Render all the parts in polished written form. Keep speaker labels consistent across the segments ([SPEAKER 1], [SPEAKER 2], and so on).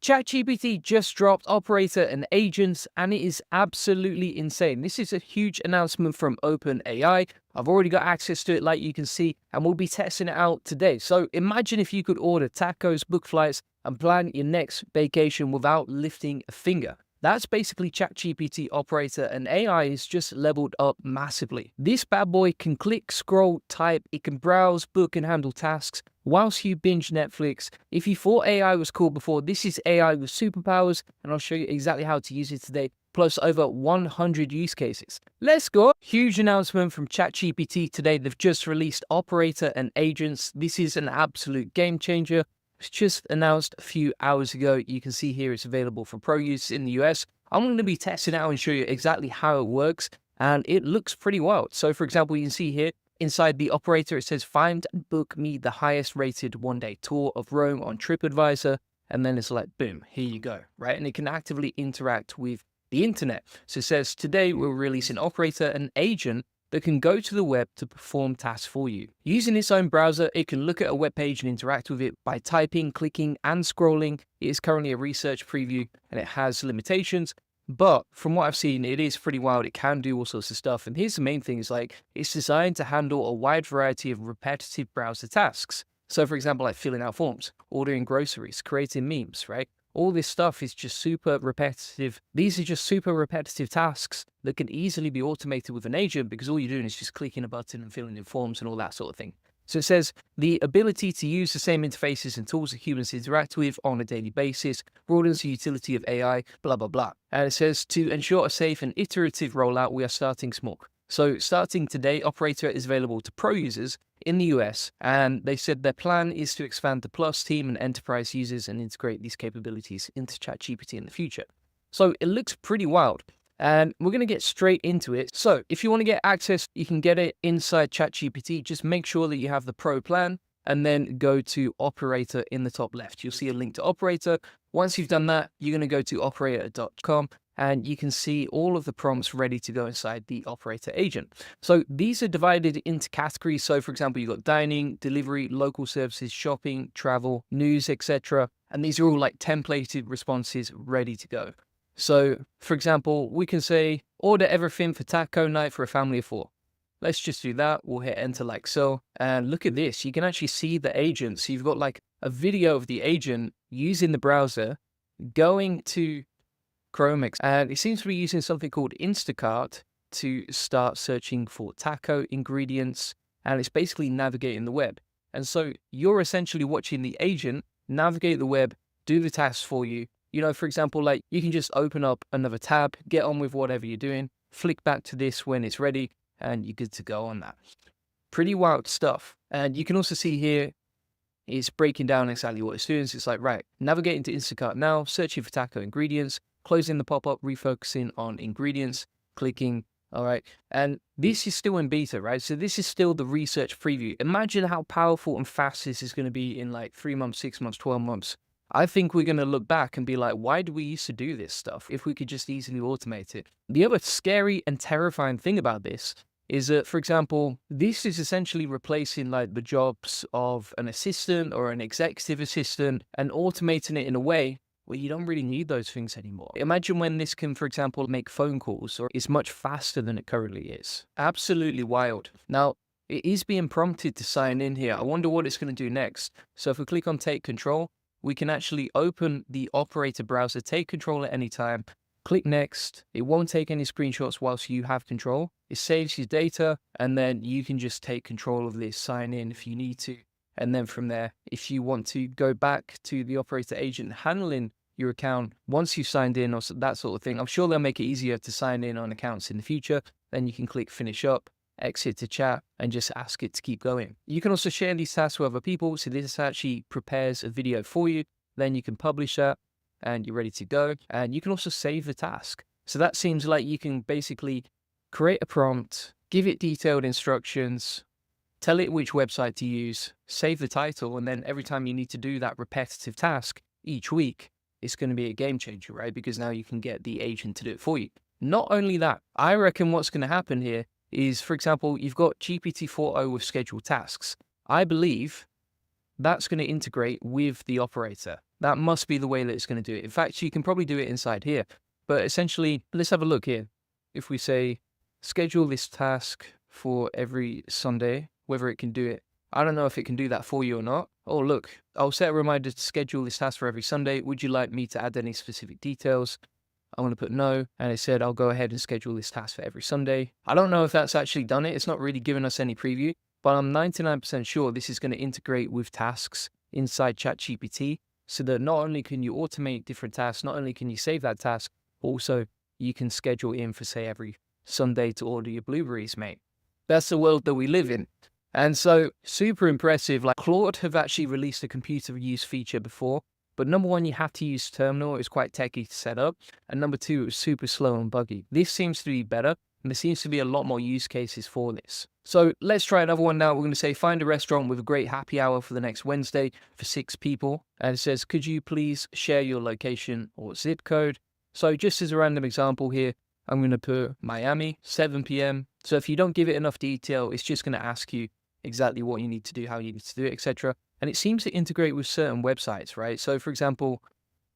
[SPEAKER 1] ChatGPT just dropped operator and agents, and it is absolutely insane. This is a huge announcement from OpenAI. I've already got access to it, like you can see, and we'll be testing it out today. So imagine if you could order tacos, book flights, and plan your next vacation without lifting a finger. That's basically ChatGPT operator, and AI is just leveled up massively. This bad boy can click, scroll, type, it can browse, book, and handle tasks whilst you binge Netflix. If you thought AI was cool before, this is AI with superpowers, and I'll show you exactly how to use it today, plus over 100 use cases. Let's go! Huge announcement from ChatGPT today. They've just released operator and agents. This is an absolute game changer. It's just announced a few hours ago. You can see here it's available for pro use in the US. I'm going to be testing it out and show you exactly how it works, and it looks pretty wild. So for example, you can see here inside the operator, it says find and book me the highest rated one-day tour of Rome on TripAdvisor, and then it's like, boom, here you go, right? And it can actively interact with the internet. So it says today we'll release an operator and agent that can go to the web to perform tasks for you. Using its own browser, it can look at a web page and interact with it by typing, clicking, and scrolling. It is currently a research preview and it has limitations, but from what I've seen, it is pretty wild. It can do all sorts of stuff. And here's the main thing, is like, it's designed to handle a wide variety of repetitive browser tasks. So for example, like filling out forms, ordering groceries, creating memes, right? All this stuff is just super repetitive. These are just super repetitive tasks that can easily be automated with an agent, because all you're doing is just clicking a button and filling in forms and all that sort of thing. So it says the ability to use the same interfaces and tools that humans interact with on a daily basis broadens the utility of AI, blah, blah, blah. And it says to ensure a safe and iterative rollout, we are starting small. So starting today, operator is available to pro users in the US, and they said their plan is to expand to Plus, Team, and Enterprise users and integrate these capabilities into ChatGPT in the future. So it looks pretty wild, and we're going to get straight into it. So if you want to get access, you can get it inside ChatGPT. Just make sure that you have the Pro plan, and then go to Operator in the top left. You'll see a link to Operator. Once you've done that, you're going to go to operator.com. and you can see all of the prompts ready to go inside the operator agent. So these are divided into categories. So for example, you've got dining, delivery, local services, shopping, travel, news, etc. And these are all like templated responses ready to go. So for example, we can say, order everything for taco night for a family of 4. Let's just do that. We'll hit enter like so. And look at this. You can actually see the agent. So you've got like a video of the agent using the browser, going to Chrome, and it seems to be using something called Instacart to start searching for taco ingredients, and it's basically navigating the web. And so you're essentially watching the agent navigate the web, do the tasks for you. You know, for example, like you can just open up another tab, get on with whatever you're doing, flick back to this when it's ready, and you're good to go on that. Pretty wild stuff. And you can also see here, it's breaking down exactly what it's doing. So it's like, right, navigating to Instacart now, searching for taco ingredients, closing the pop-up, refocusing on ingredients, clicking, all right. And this is still in beta, right? So this is still the research preview. Imagine how powerful and fast this is going to be in like 3 months, 6 months, 12 months. I think we're going to look back and be like, why do we used to do this stuff if we could just easily automate it? The other scary and terrifying thing about this is that, for example, this is essentially replacing like the jobs of an assistant or an executive assistant and automating it in a way where you don't really need those things anymore. Imagine when this can, for example, make phone calls, or is much faster than it currently is. Absolutely wild. Now, it is being prompted to sign in here. I wonder what it's going to do next. So if we click on take control, we can actually open the operator browser, take control at any time, click next. It won't take any screenshots whilst you have control. It saves your data, and then you can just take control of this, sign in if you need to. And then from there, if you want to go back to the operator agent handling your account once you've signed in or that sort of thing, I'm sure they'll make it easier to sign in on accounts in the future. Then you can click finish up, exit to chat, and just ask it to keep going. You can also share these tasks with other people. So this actually prepares a video for you. Then you can publish that and you're ready to go. And you can also save the task. So that seems like you can basically create a prompt, give it detailed instructions, tell it which website to use, save the title, and then every time you need to do that repetitive task each week, it's going to be a game changer, right? Because now you can get the agent to do it for you. Not only that, I reckon what's going to happen here is, for example, you've got GPT-4o with scheduled tasks. I believe that's going to integrate with the operator. That must be the way that it's going to do it. In fact, you can probably do it inside here. But essentially, let's have a look here. If we say, schedule this task for every Sunday, whether it can do it. I don't know if it can do that for you or not. Oh, look, I'll set a reminder to schedule this task for every Sunday. Would you like me to add any specific details? I'm going to put no. And it said, I'll go ahead and schedule this task for every Sunday. I don't know if that's actually done it. It's not really giving us any preview, but I'm 99% sure this is going to integrate with tasks inside ChatGPT so that not only can you automate different tasks, not only can you save that task, also you can schedule in for, say, every Sunday to order your blueberries, mate. That's the world that we live in. And so, super impressive. Like, Claude have actually released a computer use feature before, but number one, you have to use terminal. It was quite techy to set up. And number two, it was super slow and buggy. This seems to be better, and there seems to be a lot more use cases for this. So let's try another one now. We're going to say, find a restaurant with a great happy hour for the next Wednesday for 6 people. And it says, could you please share your location or zip code? So just as a random example here, I'm going to put Miami, 7 p.m. So if you don't give it enough detail, it's just going to ask you exactly what you need to do, how you need to do it, etc. And it seems to integrate with certain websites, right? So for example,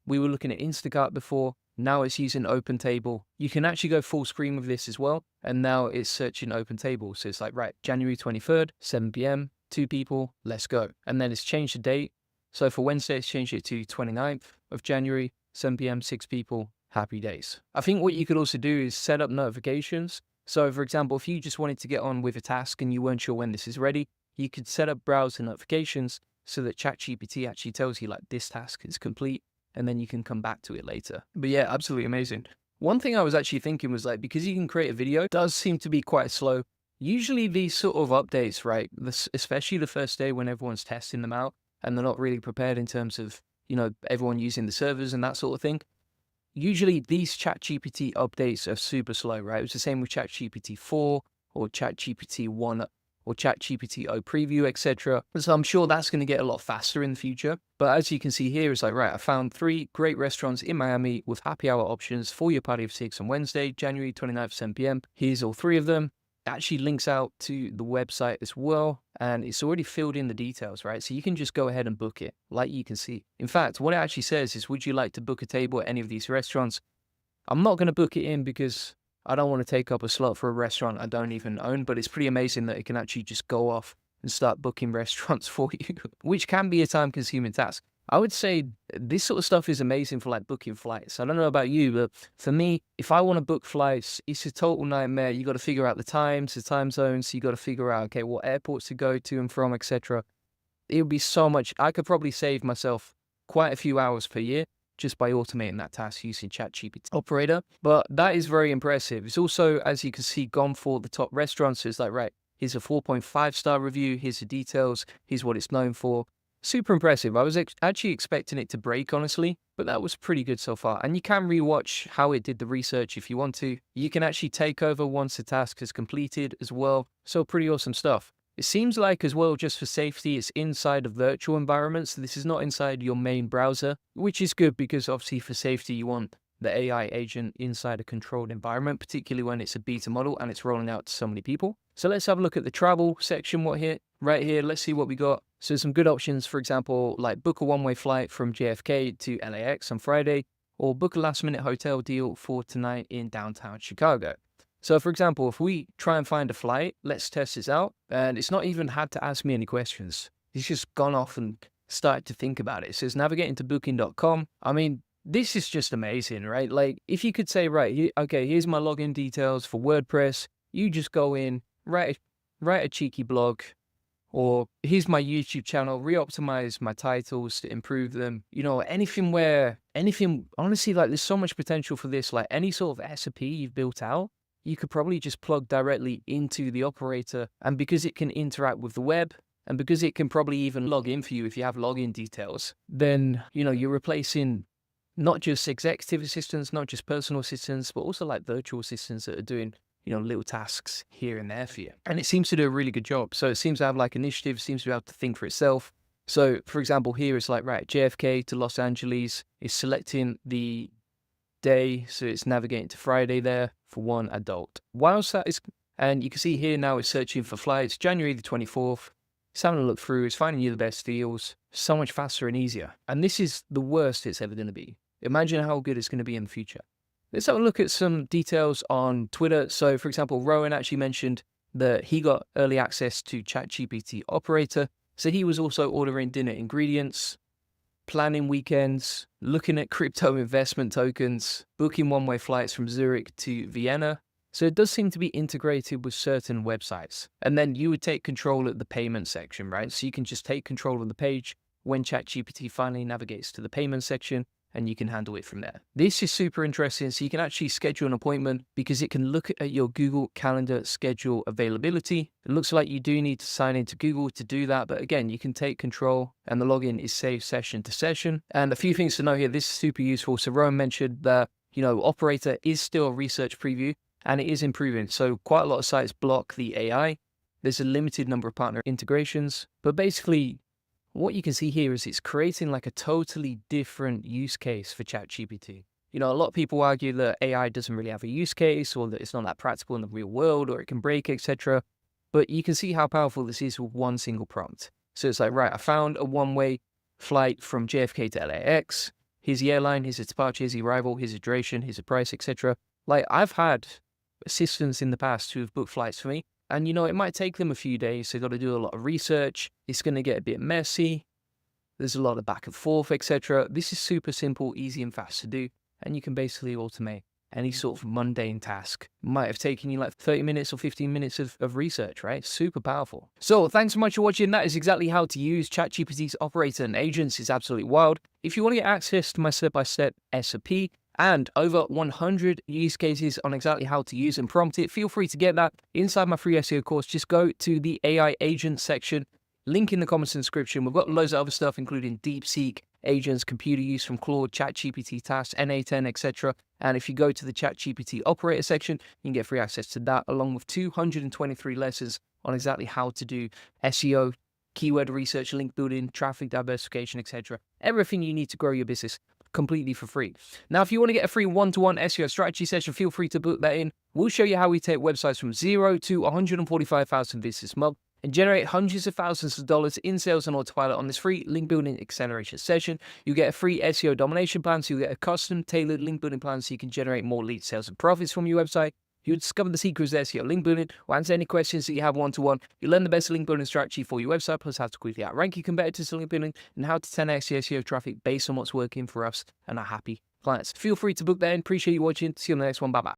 [SPEAKER 1] we were looking at Instacart before. Now it's using OpenTable. You can actually go full screen with this as well. And now it's searching OpenTable. So it's like, right, January 23rd, 7 p.m., 2 people, let's go. And then it's changed the date. So for Wednesday, it's changed it to 29th of January, 7 p.m., 6 people, happy days. I think what you could also do is set up notifications. So for example, if you just wanted to get on with a task and you weren't sure when this is ready, you could set up browser notifications so that ChatGPT actually tells you like this task is complete, and then you can come back to it later. But yeah, absolutely amazing. One thing I was actually thinking was like, because you can create a video, it does seem to be quite slow. Usually these sort of updates, right, especially the first day when everyone's testing them out and they're not really prepared in terms of, everyone using the servers and that sort of thing. Usually these ChatGPT updates are super slow, right? It was the same with ChatGPT 4 or ChatGPT 1 or ChatGPT O preview, etc. So I'm sure that's going to get a lot faster in the future. But as you can see here, it's like, right, I found 3 great restaurants in Miami with happy hour options for your party of 6 on Wednesday, January 29th, 7 p.m. Here's all 3 of them. It actually links out to the website as well, and it's already filled in the details, right? So you can just go ahead and book it, like you can see. In fact, what it actually says is, would you like to book a table at any of these restaurants? I'm not going to book it in because I don't want to take up a slot for a restaurant I don't even own, but it's pretty amazing that it can actually just go off and start booking restaurants for you, which can be a time-consuming task. I would say this sort of stuff is amazing for like booking flights. I don't know about you, but for me, if I want to book flights, it's a total nightmare. You got to figure out the times, the time zones. You got to figure out, okay, what airports to go to and from, etc. It would be so much. I could probably save myself quite a few hours per year just by automating that task using ChatGPT operator. But that is very impressive. It's also, as you can see, gone for the top restaurants. So it's like, right, here's a 4.5-star review. Here's the details. Here's what it's known for. Super impressive. I was actually expecting it to break, honestly, but that was pretty good so far. And you can rewatch how it did the research if you want to. You can actually take over once the task is completed as well. So pretty awesome stuff. It seems like as well, just for safety, it's inside a virtual environment. So this is not inside your main browser, which is good because obviously for safety, you want the AI agent inside a controlled environment, particularly when it's a beta model and it's rolling out to so many people. So let's have a look at the travel section right here. Let's see what we got. So some good options, for example, like book a one-way flight from JFK to LAX on Friday, or book a last-minute hotel deal for tonight in downtown Chicago. So for example, if we try and find a flight, let's test this out. And it's not even had to ask me any questions. It's just gone off and started to think about it. It says navigate into booking.com. I mean, this is just amazing, right? Like if you could say, right, okay, here's my login details for WordPress. You just go in, write a cheeky blog, or here's my YouTube channel, re-optimize my titles to improve them. Anything, honestly, like there's so much potential for this, like any sort of SOP you've built out, you could probably just plug directly into the operator. And because it can interact with the web, and because it can probably even log in for you if you have login details, then, you're replacing not just executive assistants, not just personal assistants, but also like virtual assistants that are doing, little tasks here and there for you. And it seems to do a really good job. So it seems to have like initiative, seems to be able to think for itself. So for example, here it's like, right, JFK to Los Angeles is selecting the day. So it's navigating to Friday there for one adult. Whilst that is, and you can see here now it's searching for flights, January the 24th. It's having a look through, it's finding you the best deals, so much faster and easier. And this is the worst it's ever going to be. Imagine how good it's going to be in the future. Let's have a look at some details on Twitter. So, for example, Rowan actually mentioned that he got early access to ChatGPT Operator. So he was also ordering dinner ingredients, planning weekends, looking at crypto investment tokens, booking one-way flights from Zurich to Vienna. So it does seem to be integrated with certain websites. And then you would take control of the payment section, right? So you can just take control of the page when ChatGPT finally navigates to the payment section, and you can handle it from there. This is super interesting. So you can actually schedule an appointment because it can look at your Google Calendar schedule availability. It looks like you do need to sign into Google to do that. But again, you can take control and the login is saved session to session. And a few things to know here. This is super useful. So Rowan mentioned that, Operator is still a research preview and it is improving. So quite a lot of sites block the AI. There's a limited number of partner integrations, but basically what you can see here is it's creating like a totally different use case for ChatGPT. A lot of people argue that AI doesn't really have a use case or that it's not that practical in the real world or it can break, etc. But you can see how powerful this is with one single prompt. So it's like, right, I found a one-way flight from JFK to LAX. Here's the airline, here's its departure, here's the arrival, here's the duration, here's the price, etc. Like I've had assistants in the past who have booked flights for me. And, it might take them a few days. They've got to do a lot of research. It's going to get a bit messy. There's a lot of back and forth, etc. This is super simple, easy, and fast to do. And you can basically automate any sort of mundane task. Might have taken you like 30 minutes or 15 minutes of research, right? Super powerful. So thanks so much for watching. That is exactly how to use ChatGPT's Operator and Agents. It's absolutely wild. If you want to get access to my step-by-step SOP, and over 100 use cases on exactly how to use and prompt it, feel free to get that inside my free SEO course. Just go to the AI agent section, link in the comments and description. We've got loads of other stuff, including DeepSeek agents, computer use from Claude, ChatGPT tasks, NA10, etc. And if you go to the ChatGPT operator section, you can get free access to that, along with 223 lessons on exactly how to do SEO, keyword research, link building, traffic diversification, etc. Everything you need to grow your business completely for free. Now, if you want to get a free one-to-one SEO strategy session, feel free to book that in. We'll show you how we take websites from 0 to 145,000 visits a month and generate hundreds of thousands of dollars in sales on autopilot on this free link building acceleration session. You get a free SEO domination plan, so you get a custom tailored link building plan so you can generate more leads, sales, and profits from your website. You'll discover the secrets of SEO link building, or answer any questions that you have one-to-one. You'll learn the best link building strategy for your website, plus how to quickly outrank your competitors in link building, and how to 10x your SEO traffic based on what's working for us and our happy clients. Feel free to book that in. Appreciate you watching. See you on the next one. Bye-bye.